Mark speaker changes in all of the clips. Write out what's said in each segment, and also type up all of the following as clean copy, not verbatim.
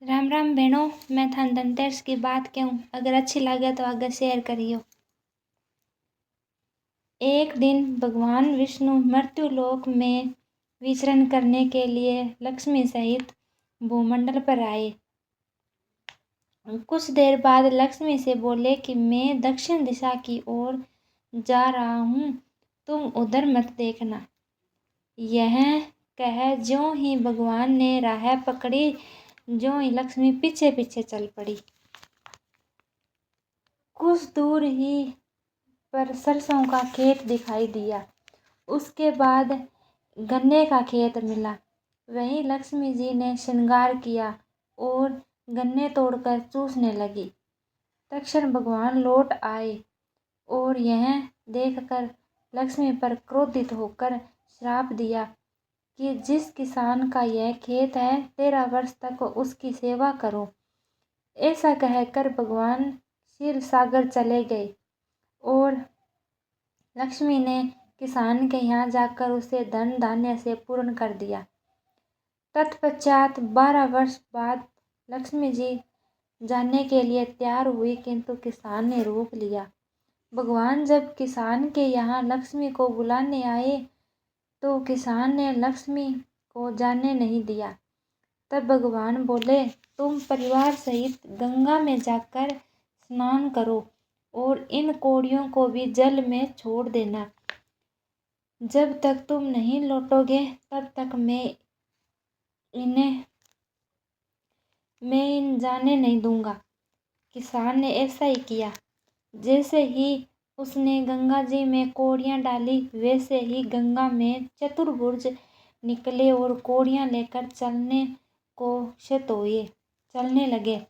Speaker 1: राम राम भेणों, मैं थाने धनतेरस की बात कहूँ। अगर अच्छी लगे तो आगे शेयर करियो। एक दिन भगवान विष्णु मृत्युलोक में विचरण करने के लिए लक्ष्मी सहित भूमंडल पर आए। कुछ देर बाद लक्ष्मी से बोले कि मैं दक्षिण दिशा की ओर जा रहा हूँ, तुम उधर मत देखना। यह कह ज्यों ही भगवान ने राह पकड़ी, ज्यों ही लक्ष्मी पीछे पीछे चल पड़ी। कुछ दूर ही पर सरसों का खेत दिखाई दिया। उसके बाद गन्ने का खेत मिला। वहीं लक्ष्मी जी ने श्रृंगार किया और गन्ने तोड़कर चूसने लगी। तक्षण भगवान लौट आए और यह देखकर लक्ष्मी पर क्रोधित होकर श्राप दिया कि जिस किसान का यह खेत है 13 वर्ष तक उसकी सेवा करो। ऐसा कहकर भगवान क्षीर सागर चले गए और लक्ष्मी ने किसान के यहाँ जाकर उसे धन धान्य से पूर्ण कर दिया। तत्पश्चात 12 वर्ष बाद लक्ष्मी जी जाने के लिए तैयार हुई, किंतु किसान ने रोक लिया। भगवान जब किसान के यहाँ लक्ष्मी को बुलाने आए तो किसान ने लक्ष्मी को जाने नहीं दिया। तब भगवान बोले, तुम परिवार सहित गंगा में जाकर स्नान करो और इन कौड़ियों को भी जल में छोड़ देना। जब तक तुम नहीं लौटोगे तब तक मैं इन जाने नहीं दूंगा। किसान ने ऐसा ही किया। जैसे ही उसने गंगा जी में कौड़ियाँ डाली, वैसे ही गंगा में चतुर्भुज निकले और कौड़ियाँ लेकर चलने लगे।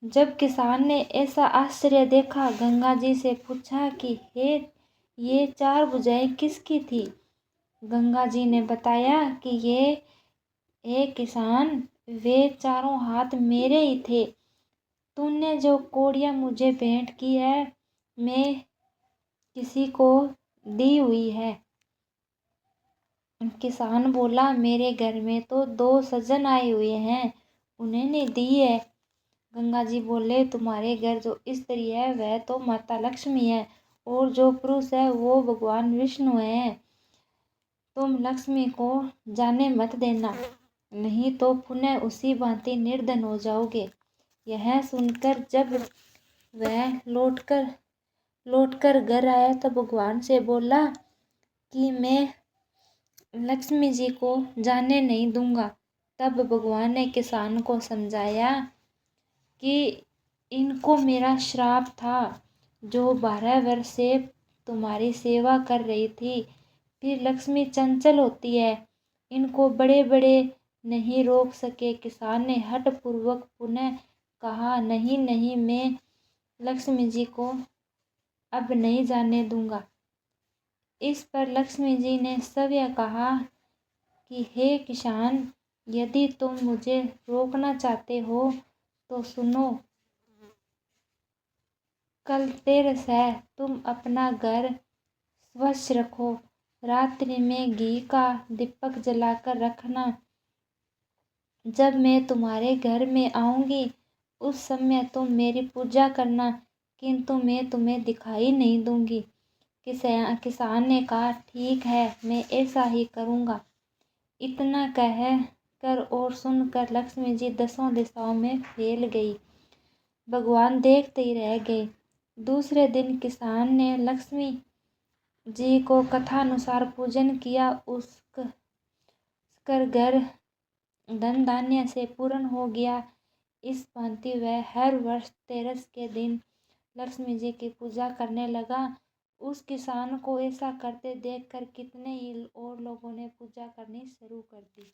Speaker 1: जब किसान ने ऐसा आश्चर्य देखा, गंगा जी से पूछा कि हे, ये 4 भुजाएं किसकी थी? गंगा जी ने बताया कि हे किसान, वे चारों हाथ मेरे ही थे। तूने जो कौड़ियाँ मुझे भेंट की है, मैं किसी को दी हुई है। किसान बोला, मेरे घर में तो 2 सज्जन आए हुए हैं, उन्होंने दी है। गंगा जी बोले, तुम्हारे घर जो स्त्री है वह तो माता लक्ष्मी है और जो पुरुष है वो भगवान विष्णु है। तुम लक्ष्मी को जाने मत देना, नहीं तो पुनः उसी भांति निर्धन हो जाओगे। यह सुनकर जब वह लौटकर घर आया तो भगवान से बोला कि मैं लक्ष्मी जी को जाने नहीं दूंगा। तब भगवान ने किसान को समझाया कि इनको मेरा श्राप था, जो 12 वर्ष से तुम्हारी सेवा कर रही थी। फिर लक्ष्मी चंचल होती है, इनको बड़े बड़े नहीं रोक सके। किसान ने हठपूर्वक पुनः कहा, नहीं नहीं, मैं लक्ष्मी जी को अब नहीं जाने दूंगा। इस पर लक्ष्मी जी ने सव्य कहा कि हे किसान, यदि तुम मुझे रोकना चाहते हो तो सुनो, कल 13 है, तुम अपना घर स्वच्छ रखो। रात्रि में घी का दीपक जलाकर रखना। जब मैं तुम्हारे घर में आऊँगी उस समय तुम मेरी पूजा करना, किंतु मैं तुम्हें दिखाई नहीं दूंगी। किसान ने कहा, ठीक है, मैं ऐसा ही करूँगा। इतना कह कर और सुनकर लक्ष्मी जी 10 दिशाओं में फैल गई। भगवान देखते ही रह गए। दूसरे दिन किसान ने लक्ष्मी जी को कथानुसार पूजन किया। उसकर घर धन धान्य से पूर्ण हो गया। इस भांति वह हर वर्ष 13 के दिन लक्ष्मी जी की पूजा करने लगा। उस किसान को ऐसा करते देखकर कितने ही और लोगों ने पूजा करनी शुरू कर दी।